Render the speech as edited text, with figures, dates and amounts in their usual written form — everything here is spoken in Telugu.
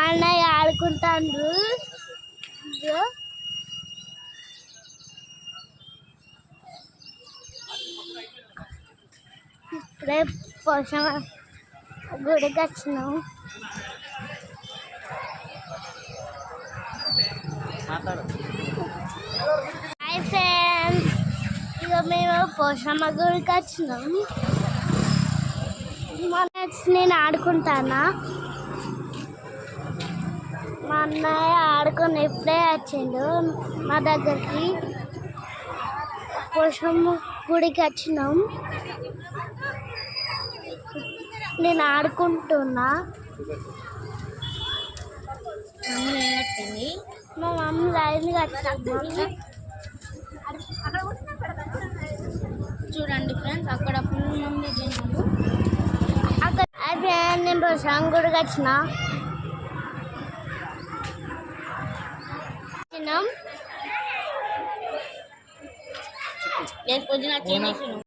అన్నయ్య ఆడుకుంటాండ్రు. ఇప్పుడే పోషమ గుడికి వచ్చినాం. హాయ్ ఫ్రెండ్స్, ఇక మేము పోషమ్మ గుడికి వచ్చినాం. నేను ఆడుకుంటానా, మా అన్నయ్య ఆడుకొని ఇప్పుడే వచ్చిండు మా దగ్గరికి. పోషమ్మ గుడికి వచ్చినాం. నేను ఆడుకుంటున్నా. మా మమ్మీ లైన్ కట్టింది. చూడండి ఫ్రెండ్స్, అక్కడ ఫుల్ మంది జనాలు. అక్కడ నేను పోషమ్మ గుడికి వచ్చిన. పొద్దున